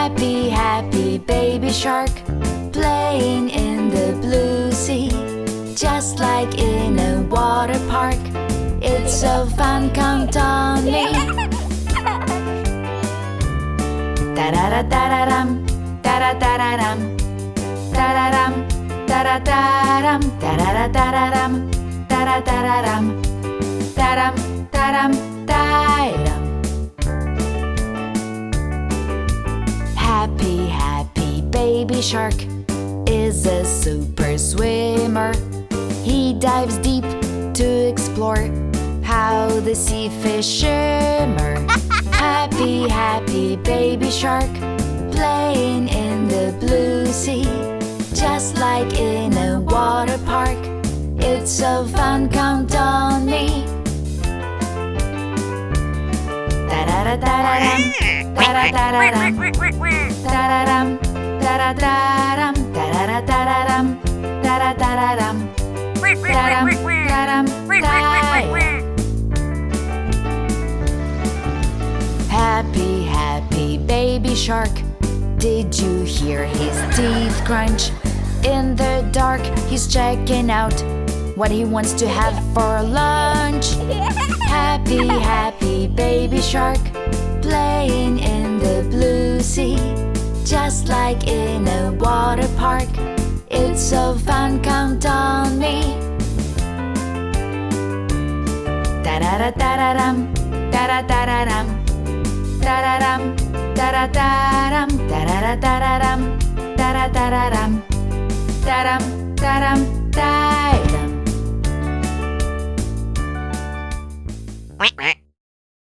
Happy, happy baby shark, playing in the blue sea, just like in a water park. It's so fun, count on me. Da-da-da-da-da-dum, da-da-da-da-dum, da-da-dum, da-da-da-dum, da-da-da-da-dum, da-da-da-da-dum, da-dum, da-dum, da-dum. Happy, happy baby shark is a super swimmer. He dives deep to explore how the sea fish shimmer. Happy, happy baby shark, playing in the blue sea, just like in a water park. It's so fun, count on me. Da-da-da-da-dum, da-da-da-da-dum, da-da-dum, da-da-da-dum, da-da-da-da-dum, da-da-da-da-dum, da-dum, da-dum, da-dum. Happy, happy baby shark, did you hear his teeth crunch? In the dark, he's checking out what he wants to have for lunch. Happy, happy baby shark, playing in the blue sea, just like in a water park. It's so fun, count on me. Da-da-da-da-da-dum, da-da-da-da-dum, da-da-dum, da-da-da-dum, da-da-da-da-dum, da-da-da-da-dum, da-dum, da-dum, da-dum. Quack, quack.